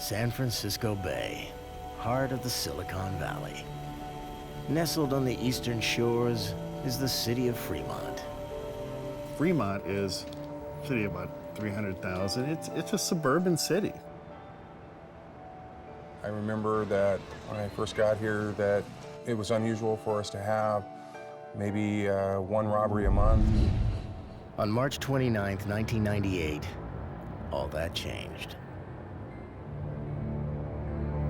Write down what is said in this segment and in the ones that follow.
San Francisco Bay, heart of the Silicon Valley. Nestled on the eastern shores is the city of Fremont. Fremont is a city of about 300,000. It's a suburban city. I remember that when I first got here that it was unusual for us to have maybe one robbery a month. On March 29th, 1998, all that changed.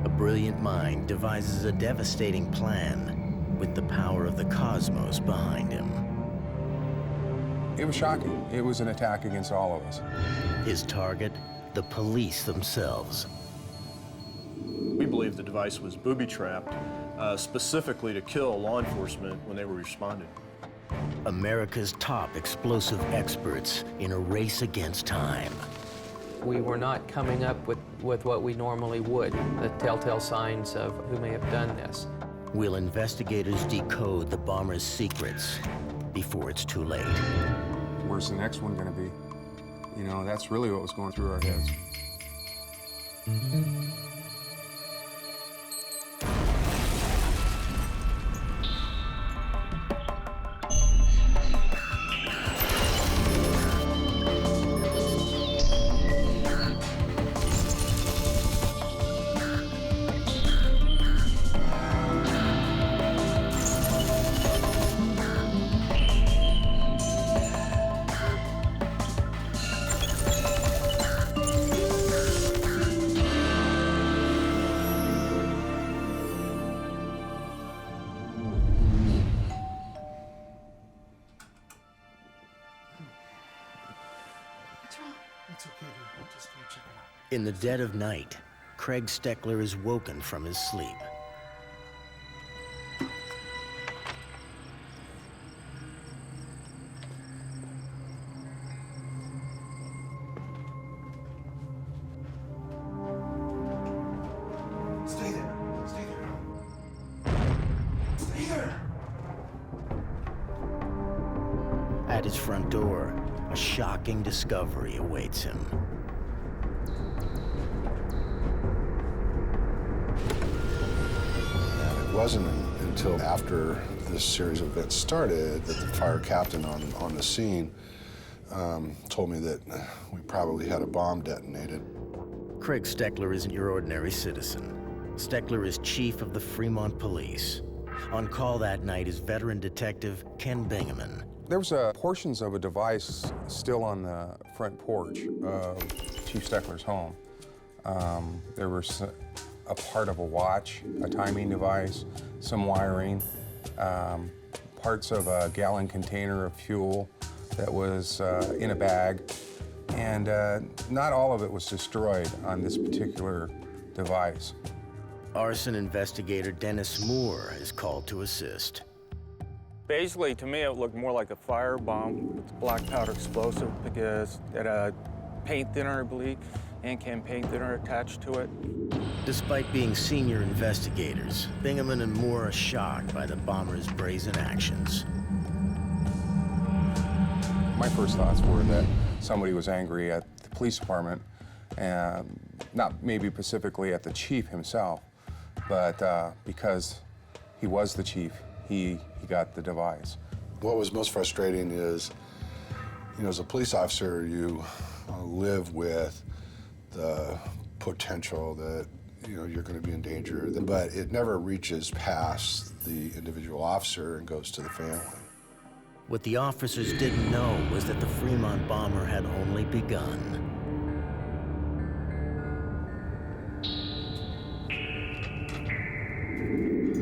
A brilliant mind devises a devastating plan with the power of the cosmos behind him. It was shocking. It was an attack against all of us. His target, the police themselves. We believe the device was booby-trapped, specifically to kill law enforcement when they were responding. America's top explosive experts in a race against time. We were not coming up with what we normally would, the telltale signs of who may have done this. Will investigators decode the bomber's secrets before it's too late? Where's the next one going to be? You know, that's really what was going through our heads. In the dead of night, Craig Steckler is woken from his sleep. Stay there. Stay there. Stay there. At his front door, a shocking discovery awaits him. It wasn't until after this series of events started that the fire captain on the scene told me that we probably had a bomb detonated. Craig Steckler isn't your ordinary citizen. Steckler is chief of the Fremont Police. On call that night is veteran detective Ken Bingaman. There was portions of a device still on the front porch of Chief Steckler's home. There was a part of a watch, a timing device, some wiring, parts of a gallon container of fuel that was in a bag, and not all of it was destroyed on this particular device. Arson investigator Dennis Moore is called to assist. Basically, to me, it looked more like a firebomb with black powder explosive because it had paint thinner, I believe, and campaign thinner attached to it. Despite being senior investigators, Bingaman and Moore are shocked by the bomber's brazen actions. My first thoughts were that somebody was angry at the police department, and not maybe specifically at the chief himself, but because he was the chief, he got the device. What was most frustrating is, you know, as a police officer, you live with the potential that, you know, you're going to be in danger, but it never reaches past the individual officer and goes to the family. What the officers didn't know was that the Fremont bomber had only begun.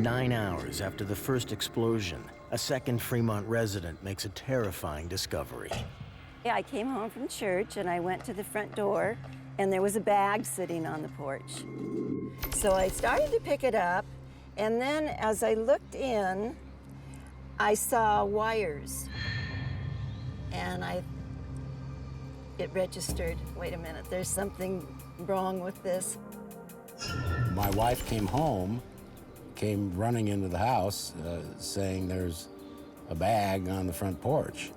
Nine hours after the first explosion, a second Fremont resident makes a terrifying discovery. Yeah, I came home from church and I went to the front door and there was a bag sitting on the porch. So I started to pick it up, and then as I looked in, I saw wires. And it registered, wait a minute, there's something wrong with this. My wife came home, came running into the house saying there's a bag on the front porch.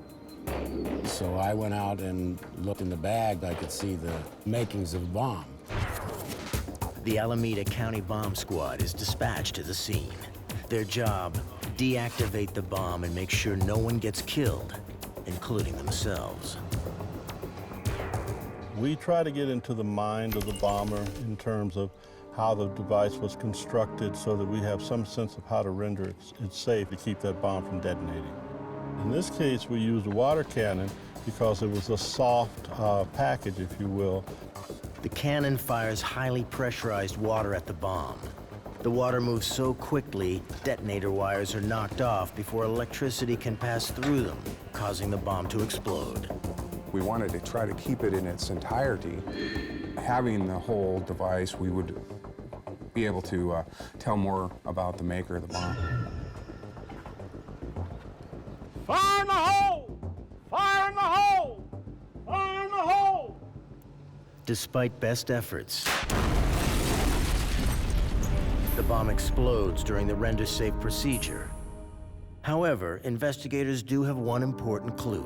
So I went out and looked in the bag. I could see the makings of a bomb. the Alameda County Bomb Squad is dispatched to the scene. Their job, deactivate the bomb and make sure no one gets killed, including themselves. We try to get into the mind of the bomber in terms of how the device was constructed so that we have some sense of how to render it safe to keep that bomb from detonating. In this case, we used a water cannon because it was a soft package, if you will. The cannon fires highly pressurized water at the bomb. The water moves so quickly, detonator wires are knocked off before electricity can pass through them, causing the bomb to explode. We wanted to try to keep it in its entirety. Having the whole device, we would be able to tell more about the maker of the bomb. Fire in the hole! Fire in the hole! Fire in the hole! Despite best efforts, the bomb explodes during the render-safe procedure. However, investigators do have one important clue.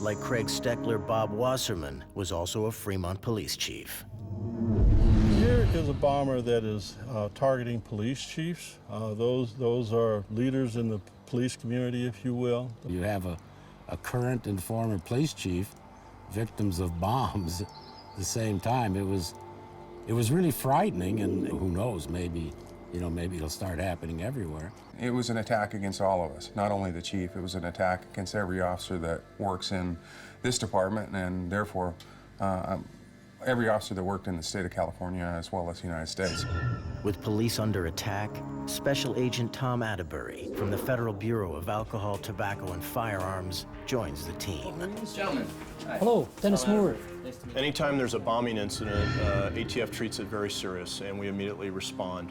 Like Craig Steckler, Bob Wasserman was also a Fremont police chief. Here is a bomber that is targeting police chiefs. Those are leaders in the police community, if you will. You have a current and former police chief, victims of bombs at the same time. It was really frightening, and who knows, maybe it'll start happening everywhere. It was an attack against all of us, not only the chief. It was an attack against every officer that works in this department, and therefore every officer that worked in the state of California as well as the United States. With police under attack, Special Agent Tom Atterbury from the Federal Bureau of Alcohol, Tobacco, and Firearms joins the team. Gentlemen. Hi. Hello, Dennis Moore. Nice to meet you. Anytime there's a bombing incident, ATF treats it very serious, and we immediately respond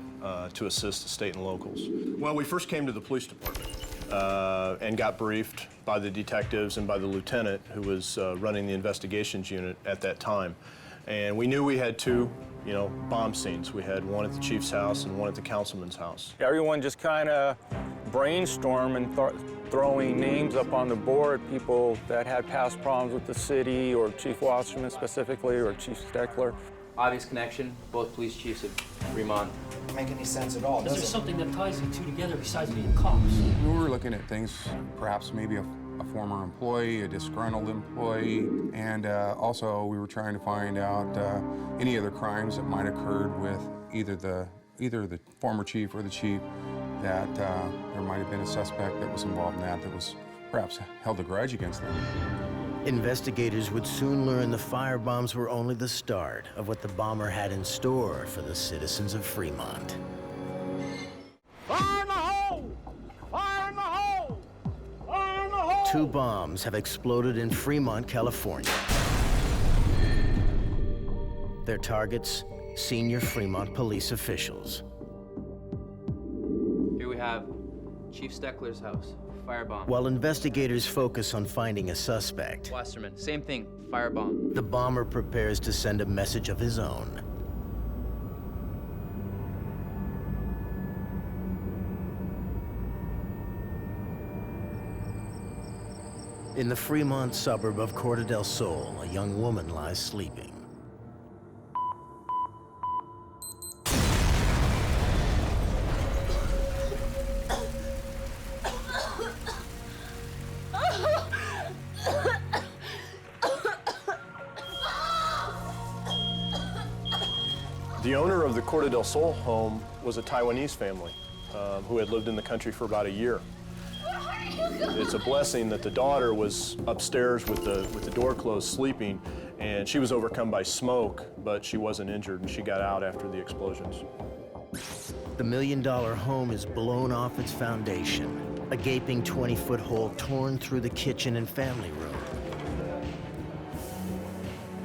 to assist the state and locals. Well, we first came to the police department and got briefed by the detectives and by the lieutenant who was running the investigations unit at that time. And we knew we had two, bomb scenes. We had one at the chief's house and one at the councilman's house. Everyone just kind of brainstormed and throwing names up on the board, people that had past problems with the city, or Chief Wasserman specifically, or Chief Steckler. Obvious connection, both police chiefs of Fremont. Doesn't make any sense at all, Is does there it? something that ties you two together besides being cops? We were looking at things, perhaps maybe a former employee, a disgruntled employee, and also we were trying to find out any other crimes that might have occurred with either the former chief or the chief, that there might have been a suspect that was involved in that was perhaps held a grudge against them. Investigators would soon learn the firebombs were only the start of what the bomber had in store for the citizens of Fremont. Fire in the hole! Fire in the hole! Fire in the hole! 2 bombs have exploded in Fremont, California. Their targets, senior Fremont police officials. Here we have Chief Steckler's house, firebomb. While investigators focus on finding a suspect, Wasserman, same thing, firebomb. the bomber prepares to send a message of his own. In the Fremont suburb of Corte del Sol, a young woman lies sleeping. The owner of the Corte del Sol home was a Taiwanese family who had lived in the country for about a year. It's a blessing that the daughter was upstairs with the door closed sleeping, and she was overcome by smoke, but she wasn't injured, and she got out after the explosions. The $1 million home is blown off its foundation, a gaping 20-foot hole torn through the kitchen and family room.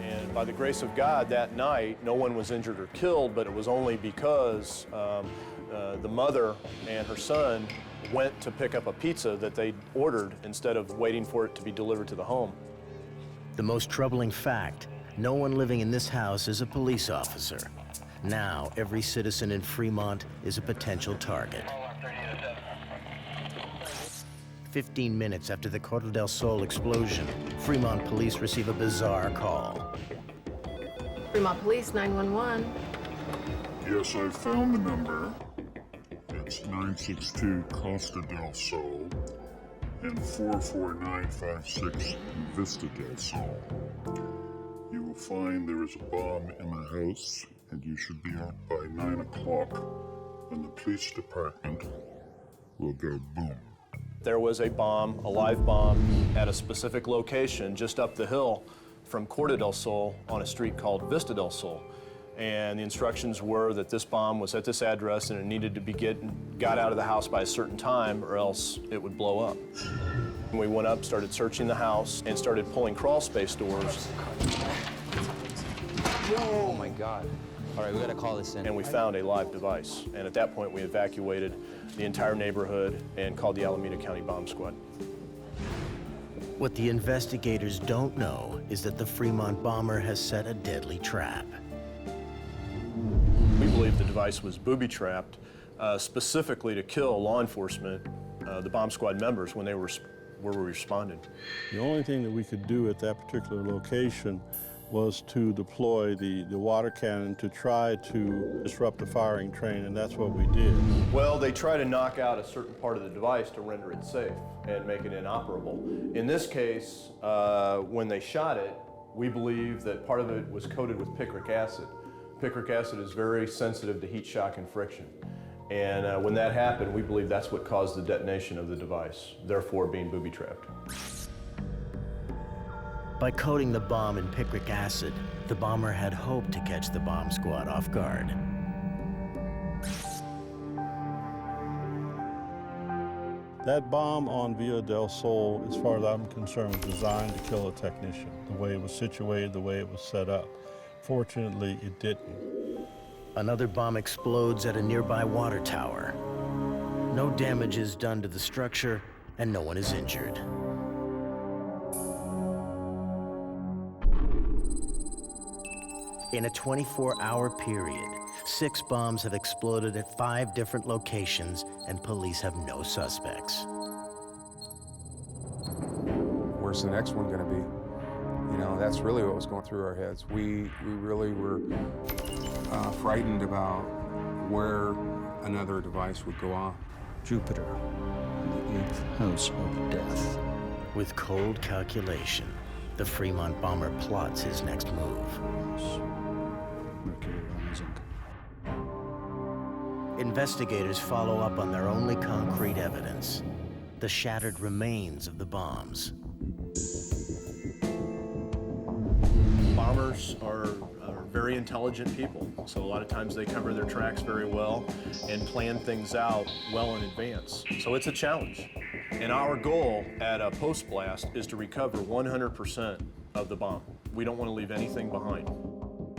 And by the grace of God, that night, no one was injured or killed, but it was only because the mother and her son went to pick up a pizza that they'd ordered instead of waiting for it to be delivered to the home. The most troubling fact, no one living in this house is a police officer. Now, every citizen in Fremont is a potential target. 15 minutes after the Corte del Sol explosion, Fremont police receive a bizarre call. Fremont Police, 911. Yes, I found the number. It's 962 Costa del Sol and 44956 Vista del Sol. You will find there is a bomb in the house, and you should be out by 9 o'clock, and the police department will go boom. There was a bomb, a live bomb, at a specific location just up the hill from Corte del Sol on a street called Vista del Sol. And the instructions were that this bomb was at this address and it needed to be got out of the house by a certain time or else it would blow up. And we went up, started searching the house, and started pulling crawl space doors. Oh my God. All right, we gotta call this in. And we found a live device. And at that point, we evacuated the entire neighborhood and called the Alameda County Bomb Squad. What the investigators don't know is that the Fremont bomber has set a deadly trap. We believe the device was booby-trapped specifically to kill law enforcement, the bomb squad members, when they were responding. The only thing that we could do at that particular location was to deploy the water cannon to try to disrupt the firing train, and that's what we did. Well, they try to knock out a certain part of the device to render it safe and make it inoperable. In this case, when they shot it, we believe that part of it was coated with picric acid. Picric acid is very sensitive to heat shock and friction. And when that happened, we believe that's what caused the detonation of the device, therefore being booby-trapped. By coating the bomb in picric acid, the bomber had hoped to catch the bomb squad off guard. That bomb on Villa del Sol, as far as I'm concerned, was designed to kill a technician, the way it was situated, the way it was set up. Fortunately, it didn't. Another bomb explodes at a nearby water tower. No damage is done to the structure, and no one is injured. In a 24-hour period, 6 bombs have exploded at 5 different locations, and police have no suspects. Where's the next one gonna be? You know, that's really what was going through our heads. We really were frightened about where another device would go off. Jupiter, the 8th house of death. With cold calculation, the Fremont bomber plots his next move. Mercury rising. Investigators follow up on their only concrete evidence, the shattered remains of the bombs. Bombers are very intelligent people, so a lot of times they cover their tracks very well and plan things out well in advance. So it's a challenge. And our goal at a post-blast is to recover 100% of the bomb. We don't want to leave anything behind.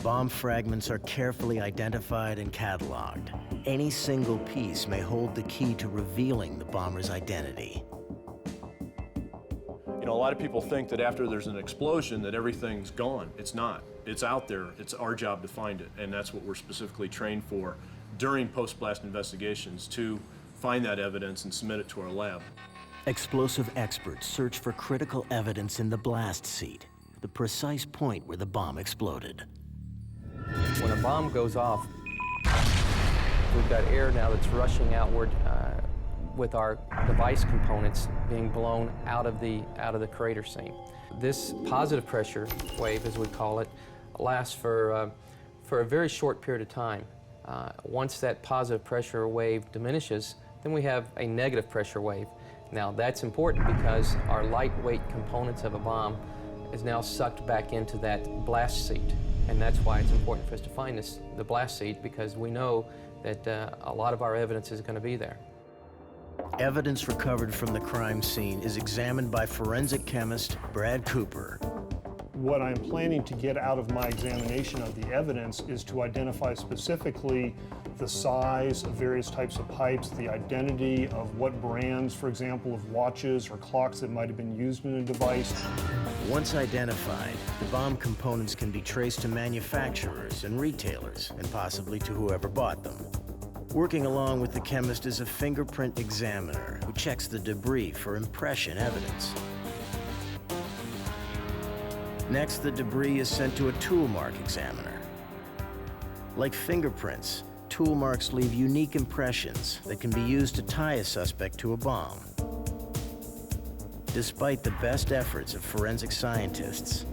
Bomb fragments are carefully identified and cataloged. Any single piece may hold the key to revealing the bomber's identity. You know, a lot of people think that after there's an explosion that everything's gone. It's not. It's out there. It's our job to find it, and that's what we're specifically trained for during post-blast investigations, to find that evidence and submit it to our lab. Explosive experts search for critical evidence in the blast seat, the precise point where the bomb exploded. When a bomb goes off, we've got air now that's rushing outward with our device components being blown out of the crater scene. This positive pressure wave, as we call it, lasts for a very short period of time. Once that positive pressure wave diminishes, then we have a negative pressure wave. Now that's important because our lightweight components of a bomb is now sucked back into that blast seat. And that's why it's important for us to find the blast seat, because we know that a lot of our evidence is going to be there. Evidence recovered from the crime scene is examined by forensic chemist Brad Cooper. What I'm planning to get out of my examination of the evidence is to identify specifically the size of various types of pipes, the identity of what brands, for example, of watches or clocks that might have been used in a device. Once identified, the bomb components can be traced to manufacturers and retailers, and possibly to whoever bought them. Working along with the chemist is a fingerprint examiner who checks the debris for impression evidence. Next, the debris is sent to a tool mark examiner. Like fingerprints, tool marks leave unique impressions that can be used to tie a suspect to a bomb. Despite the best efforts of forensic scientists,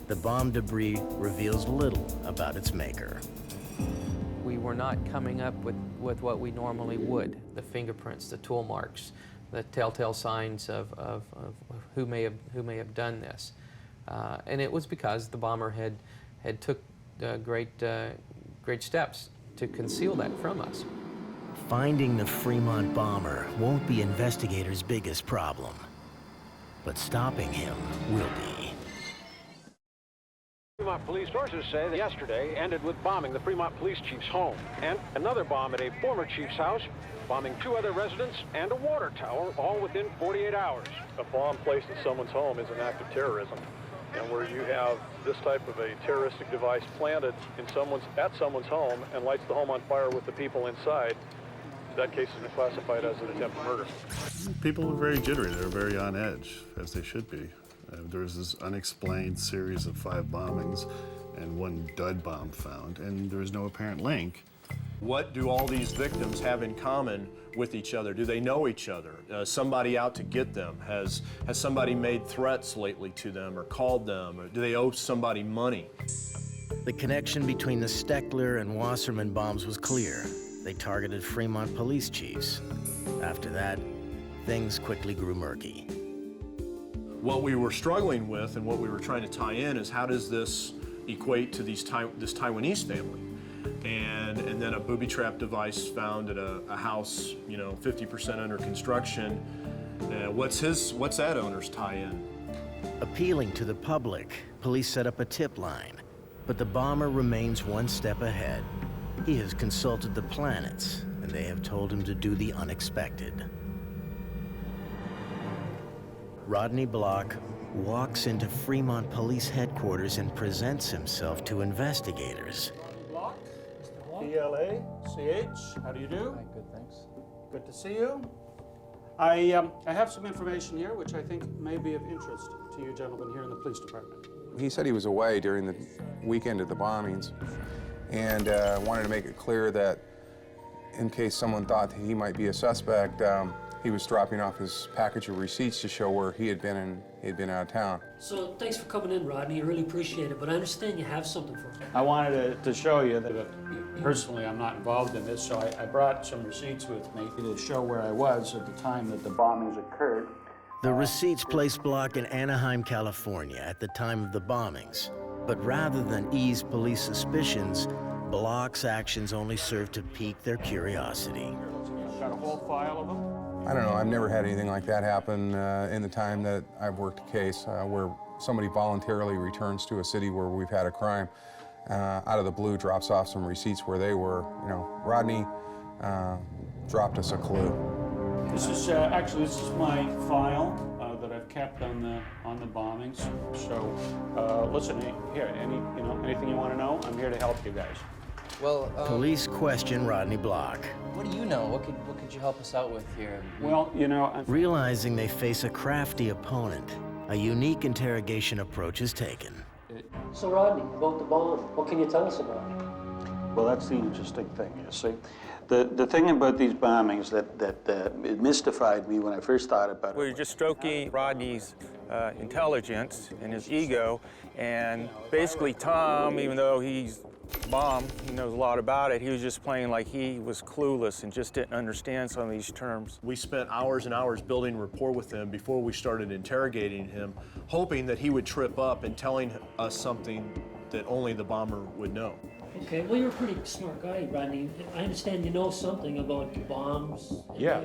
the bomb debris reveals little about its maker. We were not coming up with what we normally would, the fingerprints, the tool marks, the telltale signs of who may have done this. And it was because the bomber had took great steps to conceal that from us. Finding the Fremont bomber won't be investigators' biggest problem, but stopping him will be. Fremont police sources say that yesterday ended with bombing the Fremont police chief's home and another bomb at a former chief's house, bombing 2 other residents and a water tower, all within 48 hours. A bomb placed in someone's home is an act of terrorism. And where you have this type of a terroristic device planted at someone's home and lights the home on fire with the people inside, that case is classified as an attempted murder. People are very jittery. They're very on edge, as they should be. There was this unexplained series of 5 bombings and 1 dud bomb found, and there was no apparent link. What do all these victims have in common with each other? Do they know each other? Somebody out to get them? Has somebody made threats lately to them or called them? Or do they owe somebody money? The connection between the Steckler and Wasserman bombs was clear. They targeted Fremont police chiefs. After that, things quickly grew murky. What we were struggling with and what we were trying to tie in is how does this equate to this Taiwanese family? And then a booby-trapped device found at a house, 50% under construction. What's that owner's tie-in? Appealing to the public, police set up a tip line, but the bomber remains one step ahead. He has consulted the planets, and they have told him to do the unexpected. Rodney Block walks into Fremont Police Headquarters and presents himself to investigators. Block, PLA-CH, how do you do? Hi, good, thanks. Good to see you. I have some information here which I think may be of interest to you gentlemen here in the police department. He said he was away during the weekend of the bombings and wanted to make it clear that in case someone thought that he might be a suspect, he was dropping off his package of receipts to show where he had been out of town. So thanks for coming in, Rodney. I really appreciate it, but I understand you have something for me. I wanted to show you that personally I'm not involved in this, so I brought some receipts with me to show where I was at the time that the bombings occurred. The receipts place Block in Anaheim, California at the time of the bombings. But rather than ease police suspicions, Block's actions only serve to pique their curiosity. I've got a whole file of them. I don't know, I've never had anything like that happen in the time that I've worked a case where somebody voluntarily returns to a city where we've had a crime, out of the blue drops off some receipts where they were. Rodney dropped us a clue. This is actually my file that I've kept on the bombings. So listen, here, anything you want to know, I'm here to help you guys. Well, Police question Rodney Block. what do you know? What could you help us out with here? Well, Realizing they face a crafty opponent, a unique interrogation approach is taken. So Rodney, about the bomb, what can you tell us about it? Well, that's the interesting thing, you see. The thing about these bombings that mystified me when I first thought about it. We're just stroking Rodney's intelligence and his ego, and basically Tom, even though he's bomb, he knows a lot about it, he was just playing like he was clueless and just didn't understand some of these terms. We spent hours and hours building rapport with him before we started interrogating him, hoping that he would trip up and telling us something that only the bomber would know. Okay, well, you're a pretty smart guy, Rodney. I understand you know something about bombs. Yeah,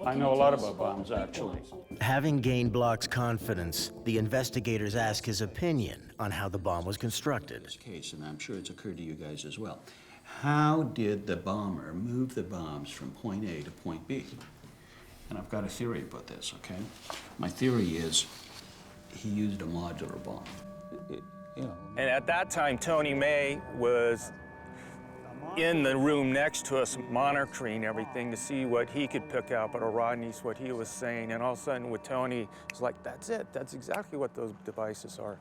I know a lot about bombs, actually. Having gained Block's confidence, the investigators ask his opinion on how the bomb was constructed. This case, and I'm sure it's occurred to you guys as well. How did the bomber move the bombs from point A to point B? And I've got a theory about this, okay? My theory is he used a modular bomb. And at that time, Tony May was in the room next to us monitoring everything to see what he could pick out, but Rodney's what he was saying. And all of a sudden with Tony, it's like, that's it. That's exactly what those devices are.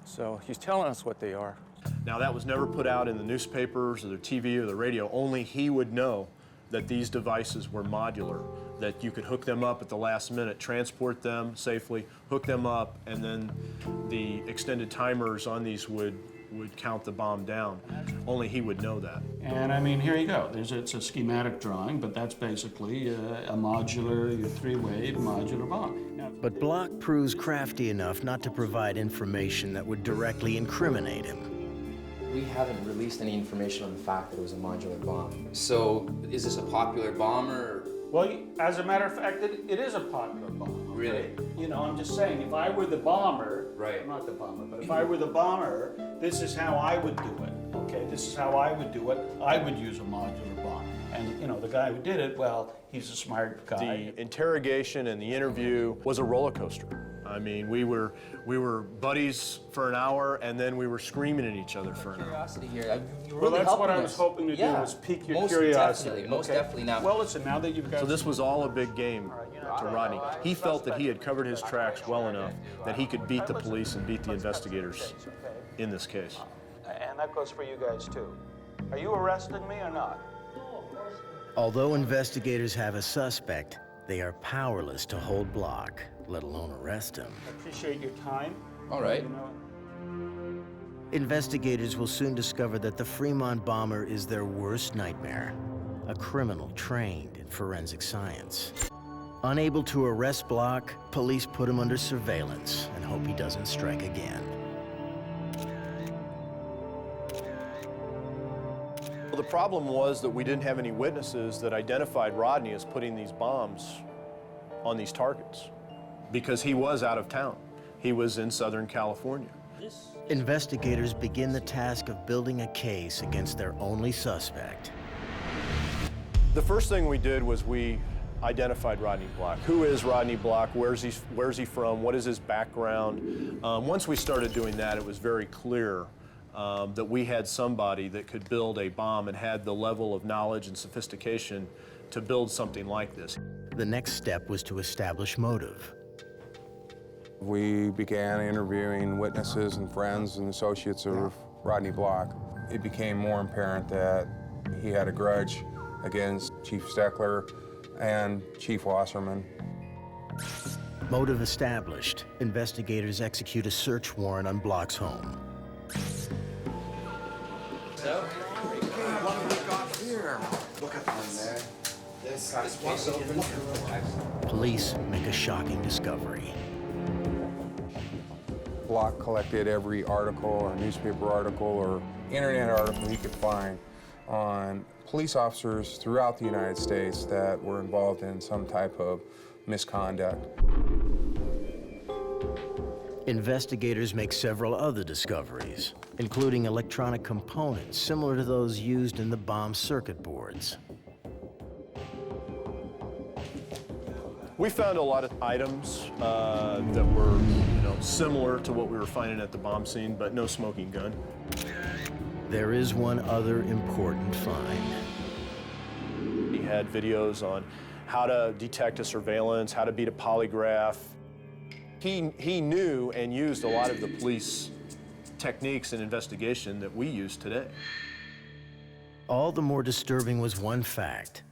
So he's telling us what they are. Now, that was never put out in the newspapers or the TV or the radio. Only he would know that these devices were modular, that you could hook them up at the last minute, transport them safely, hook them up, and then the extended timers on these would count the bomb down. Only he would know that. And I mean, here you go. It's a schematic drawing, but that's basically a modular, three-way modular bomb. Now, But Block proves crafty enough not to provide information that would directly incriminate him. We haven't released any information on the fact that it was a modular bomb. So, is this a popular bomb or? well, as a matter of fact, it is a popular bomb. Okay? Really? You know, I'm just saying, if I were the bomber, right? I'm not the bomber, but if I were the bomber, this is how I would do it. Okay, this is how I would do it. I would use a modular bomb. And you know, the guy who did it, well, he's a smart guy. The interrogation and the interview was a roller coaster. I mean, we were buddies for an hour, and then we were screaming at each other for an hour. Curiosity here. You're Well, really that's what I helping was us. hoping to do, Yeah. was pique your Most curiosity. Most okay? definitely. Now, Well, listen, now that you've got... So this was all a big game to Rodney. He felt that he had covered his tracks well enough that he could beat the police and beat the investigators in this case. And that goes for you guys, too. Are you arresting me or not? Although investigators have a suspect, they are powerless to hold Block, let alone arrest him. I appreciate your time. all right. You know, Investigators will soon discover that the Fremont bomber is their worst nightmare, a criminal trained in forensic science. Unable to arrest Block, police put him under surveillance and hope he doesn't strike again. Well, the problem was that we didn't have any witnesses that identified Rodney as putting these bombs on these targets because he was out of town. He was in Southern California. Investigators begin the task of building a case against their only suspect. The first thing we did was we identified Rodney Block. Who is Rodney Block? Where's he from? What is his background? Once we started doing that, it was very clear that we had somebody that could build a bomb and had the level of knowledge and sophistication to build something like this. The next step was to establish motive. We began interviewing witnesses and friends and associates of Rodney Block. It became more apparent that he had a grudge against Chief Steckler and Chief Wasserman. Motive established, investigators execute a search warrant on Block's home. So, What we got here? Look at one there. This was open. Police make a shocking discovery. Block collected every article or newspaper article or internet article he could find on police officers throughout the United States that were involved in some type of misconduct. Investigators make several other discoveries, including electronic components similar to those used in the bomb circuit boards. We found a lot of items that were, similar to what we were finding at the bomb scene, but no smoking gun. There is one other important find. He had videos on how to detect a surveillance, how to beat a polygraph. He knew and used a lot of the police techniques and investigation that we use today. All the more disturbing was one fact.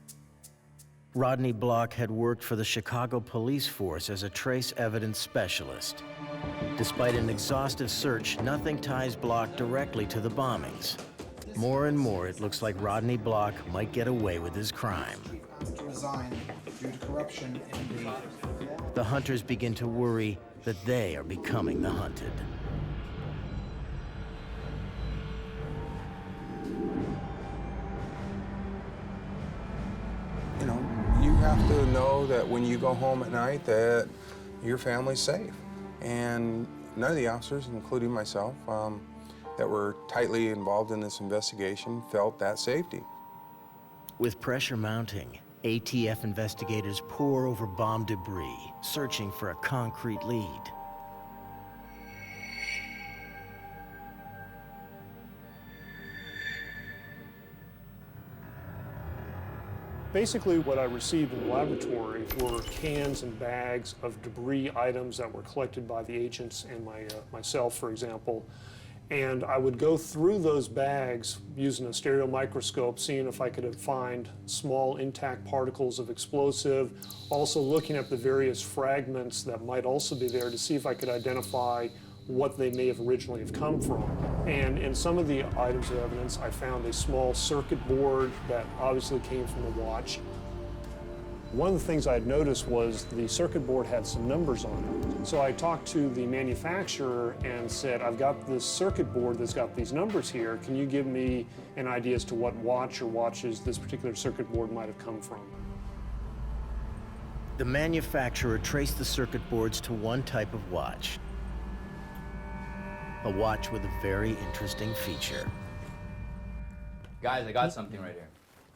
Rodney Block had worked for the Chicago police force as a trace evidence specialist. Despite an exhaustive search, nothing ties Block directly to the bombings. More and more, it looks like Rodney Block might get away with his crime. To resign due to corruption in the... The hunters begin to worry that they are becoming the hunted. You have to know that when you go home at night that your family's safe. And none of the officers, including myself, that were tightly involved in this investigation felt that safety. With pressure mounting, ATF investigators pore over bomb debris, searching for a concrete lead. Basically, what I received in the laboratory were cans and bags of debris items that were collected by the agents and myself, for example. And I would go through those bags using a stereo microscope, seeing if I could find small intact particles of explosive, also looking at the various fragments that might also be there to see if I could identify what they may have originally have come from. And in some of the items of evidence, I found a small circuit board that obviously came from the watch. One of the things I had noticed was the circuit board had some numbers on it. So I talked to the manufacturer and said, I've got this circuit board that's got these numbers here. Can you give me an idea as to what watch or watches this particular circuit board might have come from? The manufacturer traced the circuit boards to one type of watch. A watch with a very interesting feature. Guys, I got something right here.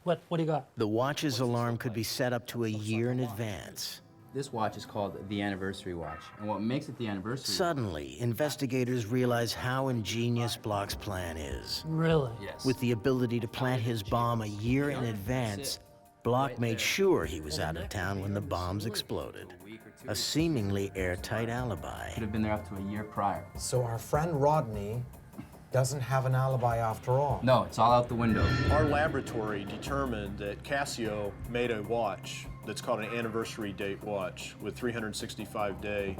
What do you got? The watch's alarm could be set up to a year in advance. This watch is called the anniversary watch. And what makes it the anniversary Suddenly, investigators realize how ingenious Block's plan is. Really? Yes. With the ability to plant his bomb a year in advance, Block made sure he was out of town when the bombs exploded. A seemingly airtight alibi. Could have been there up to a year prior. So our friend Rodney doesn't have an alibi after all. No, it's all out the window. Our laboratory determined that Casio made a watch that's called an anniversary date watch with 365-day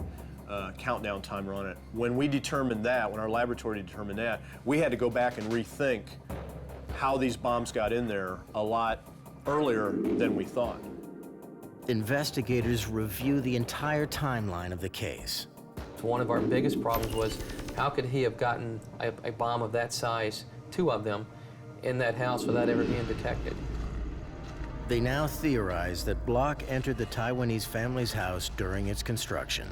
countdown timer on it. When we determined that, when our laboratory determined that, we had to go back and rethink how these bombs got in there a lot earlier than we thought. Investigators review the entire timeline of the case. One of our biggest problems was how could he have gotten a bomb of that size, 2 of them, in that house without ever being detected? They now theorize that Block entered the Taiwanese family's house during its construction.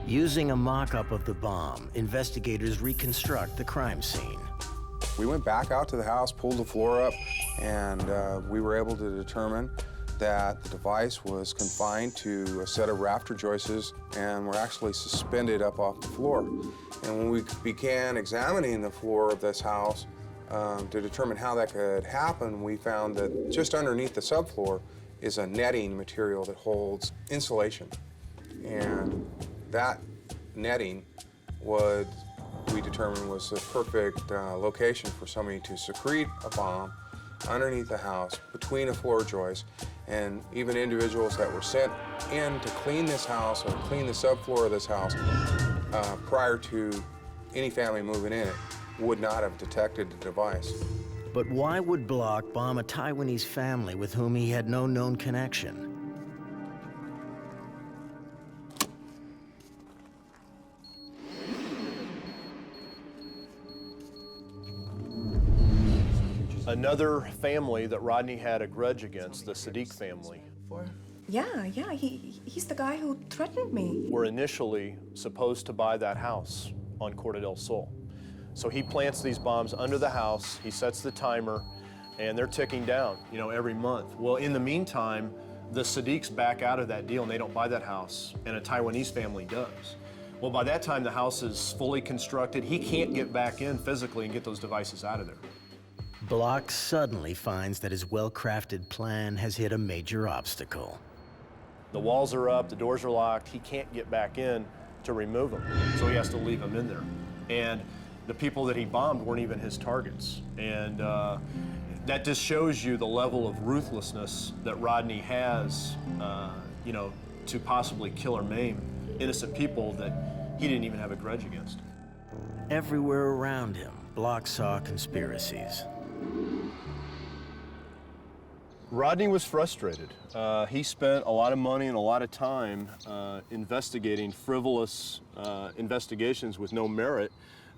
Using a mock-up of the bomb, investigators reconstruct the crime scene. We went back out to the house, pulled the floor up, and we were able to determine that the device was confined to a set of rafter joists and were actually suspended up off the floor. And when we began examining the floor of this house to determine how that could happen, we found that just underneath the subfloor is a netting material that holds insulation. And that netting we determined was the perfect location for somebody to secrete a bomb underneath the house, between a floor joist, and even individuals that were sent in to clean this house or clean the subfloor of this house prior to any family moving in it would not have detected the device. But why would Block bomb a Taiwanese family with whom he had no known connection? Another family that Rodney had a grudge against, the Sadiq family, Yeah, he's the guy who threatened me. were initially supposed to buy that house on Corte del Sol. So he plants these bombs under the house, he sets the timer, and they're ticking down, every month. Well, in the meantime, the Sadiqs back out of that deal and they don't buy that house, and a Taiwanese family does. Well, by that time, the house is fully constructed. He can't get back in physically and get those devices out of there. Block suddenly finds that his well-crafted plan has hit a major obstacle. The walls are up, the doors are locked, he can't get back in to remove them, so he has to leave them in there. And the people that he bombed weren't even his targets. And that just shows you the level of ruthlessness that Rodney has, to possibly kill or maim innocent people that he didn't even have a grudge against. Everywhere around him, Block saw conspiracies. Rodney was frustrated. He spent a lot of money and a lot of time investigating frivolous investigations with no merit.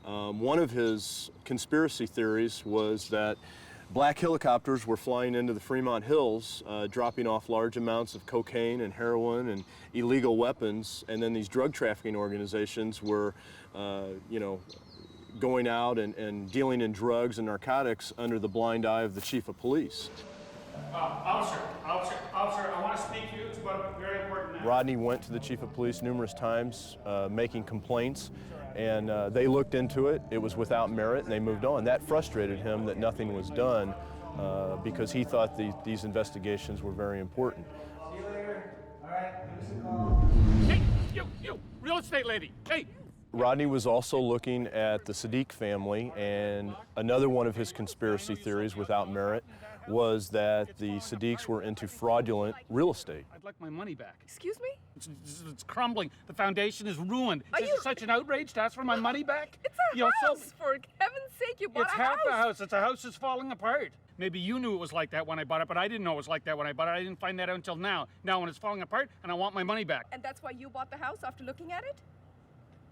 One of his conspiracy theories was that black helicopters were flying into the Fremont Hills, dropping off large amounts of cocaine and heroin and illegal weapons, and then these drug trafficking organizations were, going out and dealing in drugs and narcotics under the blind eye of the chief of police. Officer, I want to speak to you. It's about a very important matter. Rodney went to the chief of police numerous times making complaints, and they looked into it. It was without merit, and they moved on. That frustrated him that nothing was done because he thought these investigations were very important. See you later. All right, Hey, you, real estate lady. Hey. Rodney was also looking at the Sadiq family, and another one of his conspiracy theories without merit was that the Sadiqs were into fraudulent real estate. I'd like my money back. Excuse me? It's crumbling. The foundation is ruined. Are Is you... it such an outrage to ask for my money back? It's a house, for heaven's sake, you bought It's a half house. a house. It's a house that's falling apart. Maybe you knew it was like that when I bought it, but I didn't know it was like that when I bought it. I didn't find that out until now. Now when it's falling apart, and I want my money back. And that's why you bought the house after looking at it?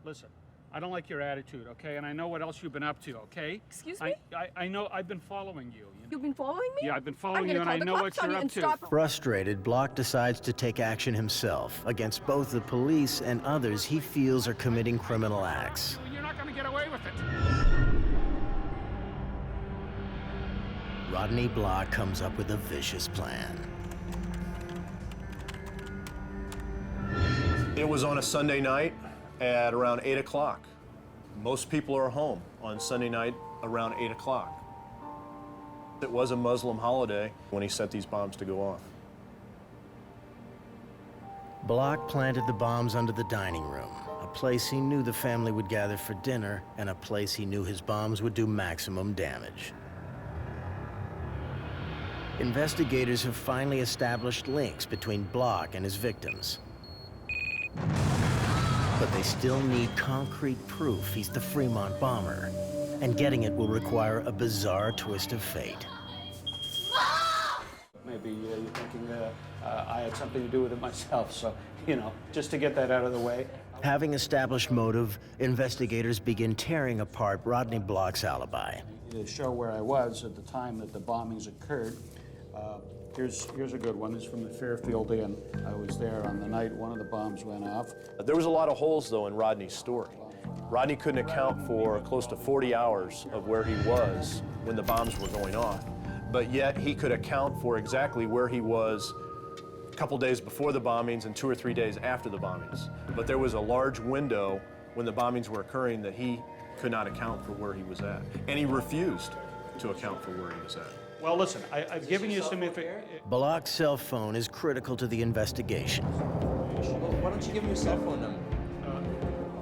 Listen, I don't like your attitude, okay? And I know what else you've been up to, okay? Excuse me? I know I've been following you. You've been following me? Yeah, I've been following you, and I know what you're up to. Frustrated, Block decides to take action himself against both the police and others he feels are committing criminal acts. You're not going to get away with it. Rodney Block comes up with a vicious plan. It was on a Sunday night at around 8 o'clock. Most people are home on Sunday night around 8 o'clock. It was a Muslim holiday when he set these bombs to go off. Block planted the bombs under the dining room, a place he knew the family would gather for dinner, and a place he knew his bombs would do maximum damage. Investigators have finally established links between Block and his victims. But they still need concrete proof he's the Fremont bomber, and getting it will require a bizarre twist of fate. Maybe you're thinking I had something to do with it myself, so, just to get that out of the way. Having established motive, investigators begin tearing apart Rodney Block's alibi. To show where I was at the time that the bombings occurred, here's a good one. This is from the Fairfield Inn. I was there on the night one of the bombs went off. There was a lot of holes, though, in Rodney's story. Rodney couldn't account for close to 40 hours of where he was when the bombs were going off, but yet he could account for exactly where he was a couple days before the bombings and 2 or 3 days after the bombings. But there was a large window when the bombings were occurring that he could not account for where he was at, and he refused to account for where he was at. Well, listen, I've given you some information. Block's cell phone is critical to the investigation. Why don't you give me your cell phone number?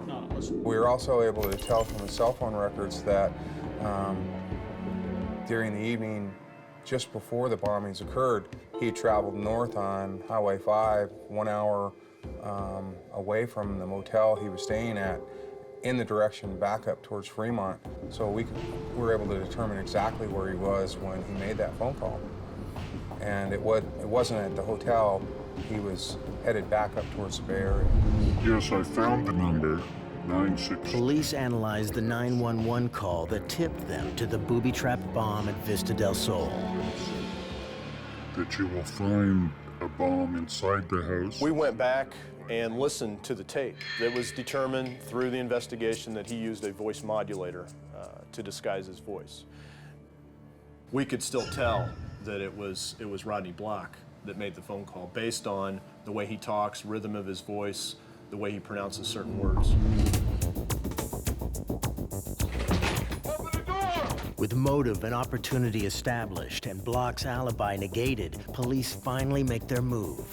No, listen. We were also able to tell from the cell phone records that during the evening, just before the bombings occurred, he traveled north on Highway 5, 1 hour away from the motel he was staying at, in the direction back up towards Fremont. So we were able to determine exactly where he was when he made that phone call. And it wasn't at the hotel. He was headed back up towards the Bay Area. Yes, I found the number, 96. Police analyzed the 911 call that tipped them to the booby-trapped bomb at Vista del Sol. That you will find a bomb inside the house. We went back and listened to the tape. It was determined through the investigation that he used a voice modulator to disguise his voice. We could still tell that it was Rodney Block that made the phone call based on the way he talks, rhythm of his voice, the way he pronounces certain words. With motive and opportunity established and Block's alibi negated, police finally make their move.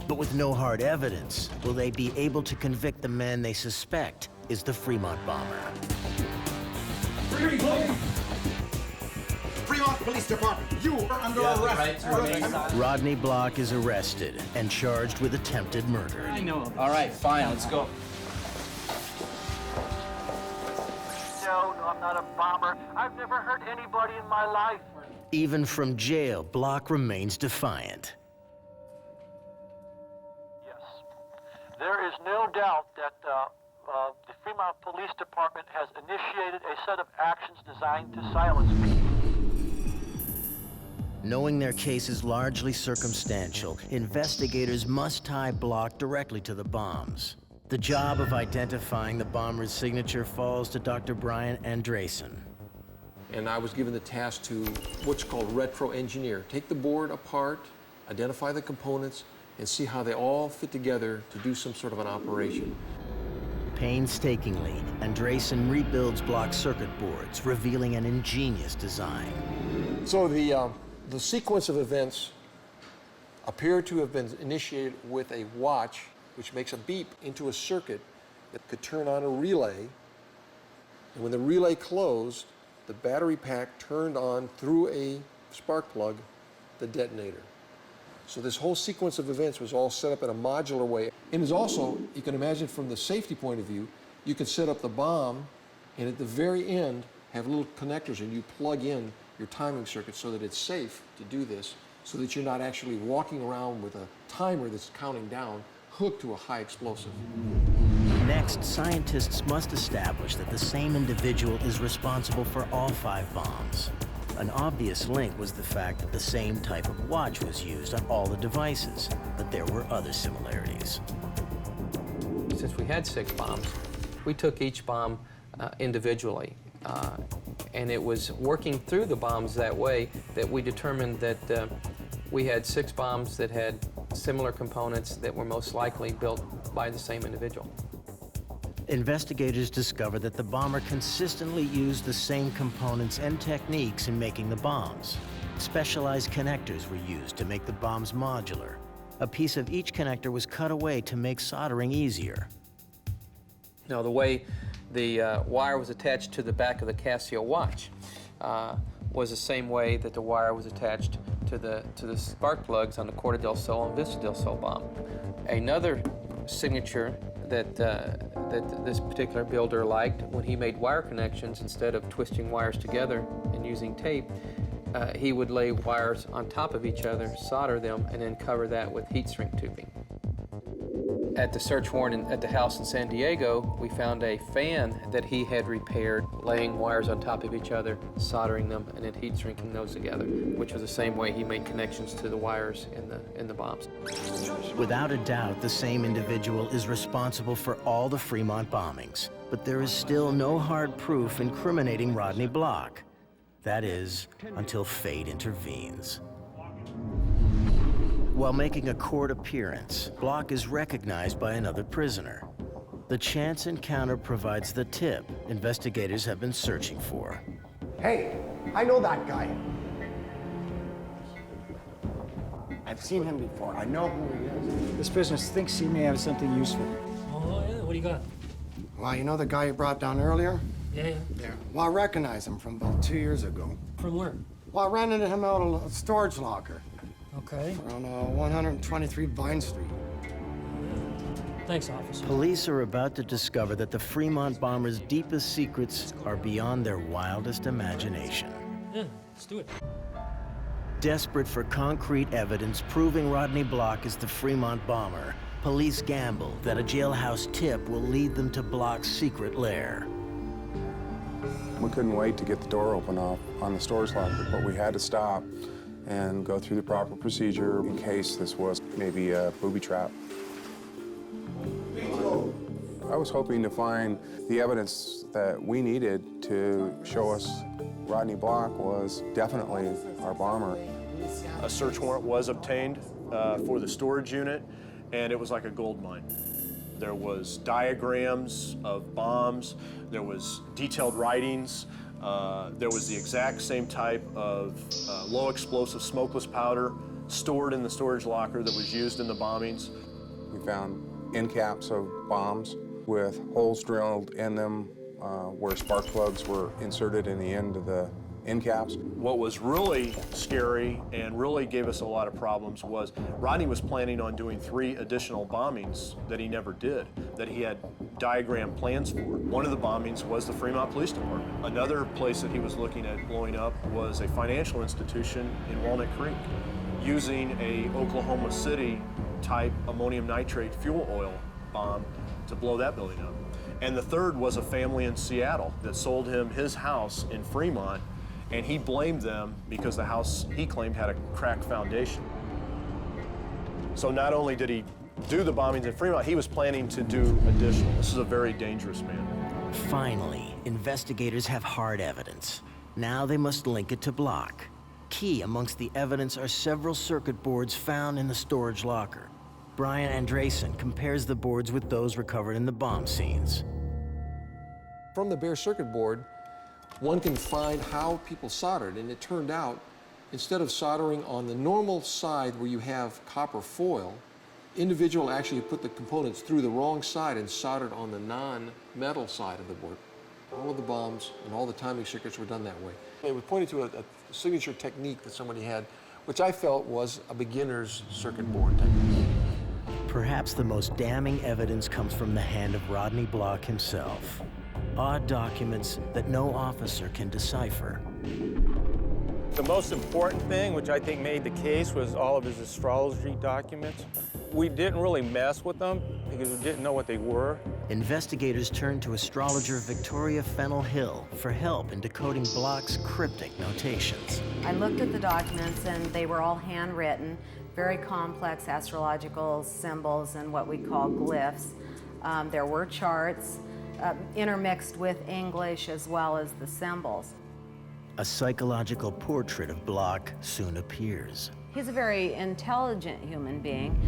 But with no hard evidence, will they be able to convict the man they suspect is the Fremont bomber? Fremont Police Department, you are under arrest. Rodney Block is arrested and charged with attempted murder. I know. All right, fine, let's go. No, I'm not a bomber. I've never hurt anybody in my life. Even from jail, Block remains defiant. There is no doubt that the Fremont Police Department has initiated a set of actions designed to silence me. Knowing their case is largely circumstantial, investigators must tie Block directly to the bombs. The job of identifying the bomber's signature falls to Dr. Brian Andresen. And I was given the task to what's called retro-engineer. Take the board apart, identify the components, and see how they all fit together to do some sort of an operation. Painstakingly, Andresen rebuilds block circuit boards, revealing an ingenious design. So the sequence of events appear to have been initiated with a watch which makes a beep into a circuit that could turn on a relay. And when the relay closed, the battery pack turned on through a spark plug the detonator. So this whole sequence of events was all set up in a modular way. And is also, you can imagine from the safety point of view, you can set up the bomb and at the very end have little connectors and you plug in your timing circuit so that it's safe to do this, so that you're not actually walking around with a timer that's counting down hooked to a high explosive. Next, scientists must establish that the same individual is responsible for all 5 bombs. An obvious link was the fact that the same type of watch was used on all the devices, but there were other similarities. Since we had 6 bombs, we took each bomb individually. And it was working through the bombs that way that we determined that we had 6 bombs that had similar components that were most likely built by the same individual. Investigators discovered that the bomber consistently used the same components and techniques in making the bombs. Specialized connectors were used to make the bombs modular. A piece of each connector was cut away to make soldering easier. Now, the way the wire was attached to the back of the Casio watch was the same way that the wire was attached to the spark plugs on the Corte del Sol and Vista del Sol bomb. Another signature that this particular builder liked, when he made wire connections, instead of twisting wires together and using tape, he would lay wires on top of each other, solder them, and then cover that with heat shrink tubing. At the search warrant at the house in San Diego, we found a fan that he had repaired, laying wires on top of each other, soldering them, and then heat shrinking those together, which was the same way he made connections to the wires in the bombs. Without a doubt, the same individual is responsible for all the Fremont bombings, but there is still no hard proof incriminating Rodney Block. That is, until fate intervenes. While making a court appearance, Block is recognized by another prisoner. The chance encounter provides the tip investigators have been searching for. Hey, I know that guy. I've seen him before. I know who he is. This prisoner thinks he may have something useful. Oh, yeah? What do you got? Well, you know the guy you brought down earlier? Yeah. Yeah. Well, I recognize him from about 2 years ago. From where? Well, I ran into him out of a storage locker. Okay. On 123 Vine Street. Thanks, officer. Police are about to discover that the Fremont bombers' deepest secrets are beyond their wildest imagination. Yeah, let's do it. Desperate for concrete evidence proving Rodney Block is the Fremont bomber, police gamble that a jailhouse tip will lead them to Block's secret lair. We couldn't wait to get the door open off on the storage locker, but we had to stop and go through the proper procedure in case this was maybe a booby trap. I was hoping to find the evidence that we needed to show us Rodney Block was definitely our bomber. A search warrant was obtained for the storage unit, and it was like a gold mine. There was diagrams of bombs, there was detailed writings, there was the exact same type of low explosive smokeless powder stored in the storage locker that was used in the bombings. We found end caps of bombs with holes drilled in them where spark plugs were inserted in the end of the end caps. What was really scary and really gave us a lot of problems was Rodney was planning on doing 3 additional bombings that he never did, that he had diagram plans for. One of the bombings was the Fremont Police Department. Another place that he was looking at blowing up was a financial institution in Walnut Creek, using a Oklahoma City type ammonium nitrate fuel oil bomb to blow that building up. And the third was a family in Seattle that sold him his house in Fremont, and he blamed them because the house, he claimed, had a cracked foundation. So not only did he do the bombings in Fremont, he was planning to do additional. This is a very dangerous man. Finally, investigators have hard evidence. Now they must link it to Block. Key amongst the evidence are several circuit boards found in the storage locker. Brian Andresen compares the boards with those recovered in the bomb scenes. From the bare circuit board, one can find how people soldered, and it turned out, instead of soldering on the normal side where you have copper foil, individual actually put the components through the wrong side and soldered on the non-metal side of the board. All of the bombs and all the timing circuits were done that way. It was pointed to a signature technique that somebody had, which I felt was a beginner's circuit board technique. Perhaps the most damning evidence comes from the hand of Rodney Block himself. Odd documents that no officer can decipher. The most important thing, which I think made the case, was all of his astrology documents. We didn't really mess with them because we didn't know what they were. Investigators turned to astrologer Victoria Fennell Hill for help in decoding Block's cryptic notations. I looked at the documents and they were all handwritten, very complex astrological symbols and what we call glyphs. There were charts intermixed with English as well as the symbols. A psychological portrait of Block soon appears. He's a very intelligent human being,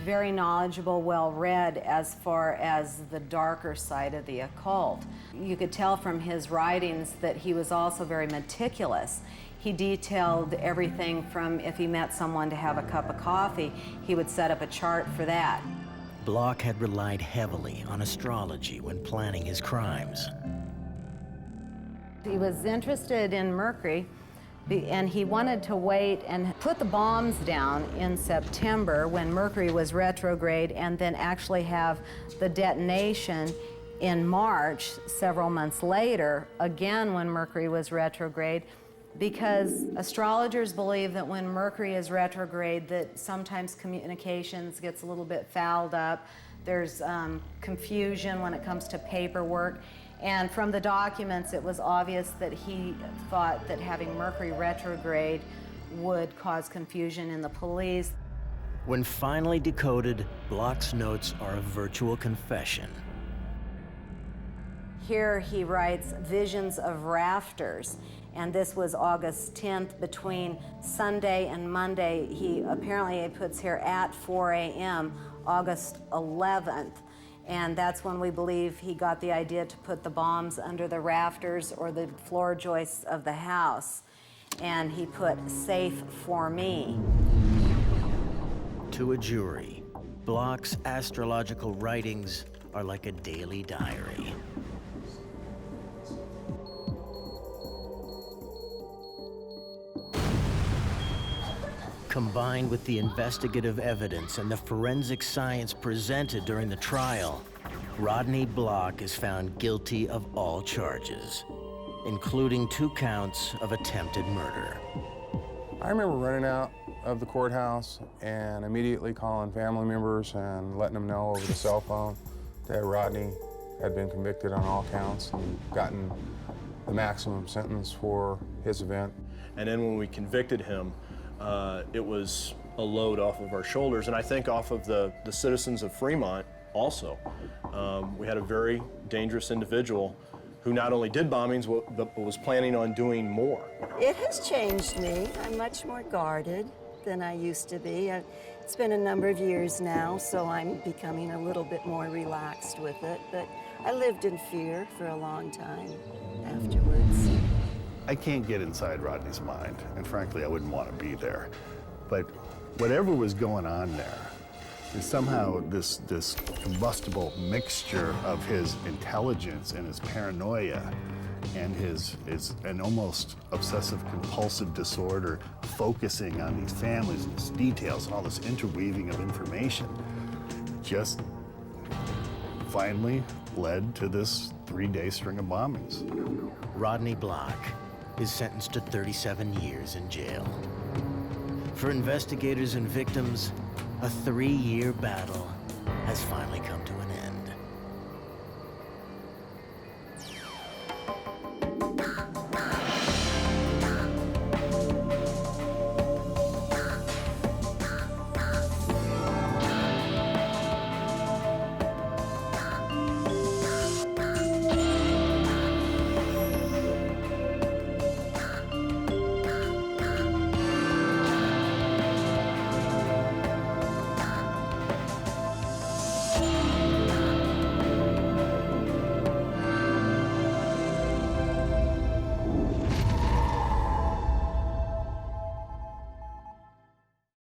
very knowledgeable, well-read as far as the darker side of the occult. You could tell from his writings that he was also very meticulous. He detailed everything from if he met someone to have a cup of coffee, he would set up a chart for that. Block had relied heavily on astrology when planning his crimes. He was interested in Mercury, and he wanted to wait and put the bombs down in September when Mercury was retrograde, and then actually have the detonation in March, several months later, again when Mercury was retrograde, because astrologers believe that when Mercury is retrograde that sometimes communications gets a little bit fouled up. There's confusion when it comes to paperwork. And from the documents, it was obvious that he thought that having Mercury retrograde would cause confusion in the police. When finally decoded, Block's notes are a virtual confession. Here he writes visions of rafters, and this was August 10th. Between Sunday and Monday, he puts here at 4 a.m., August 11th. And that's when we believe he got the idea to put the bombs under the rafters or the floor joists of the house. And he put safe for me. To a jury, Block's astrological writings are like a daily diary. Combined with the investigative evidence and the forensic science presented during the trial, Rodney Block is found guilty of all charges, including 2 counts of attempted murder. I remember running out of the courthouse and immediately calling family members and letting them know over the cell phone that Rodney had been convicted on all counts and gotten the maximum sentence for his event. And then when we convicted him, it was a load off of our shoulders, and I think off of the citizens of Fremont also. We had a very dangerous individual who not only did bombings, but was planning on doing more. It has changed me. I'm much more guarded than I used to be. It's been a number of years now, so I'm becoming a little bit more relaxed with it, but I lived in fear for a long time afterwards. I can't get inside Rodney's mind, and frankly, I wouldn't want to be there. But whatever was going on there, is somehow this combustible mixture of his intelligence and his paranoia and his an almost obsessive-compulsive disorder focusing on these families and these details and all this interweaving of information just finally led to this 3-day string of bombings. Rodney Block is sentenced to 37 years in jail. For investigators and victims, a 3-year battle has finally come to an end.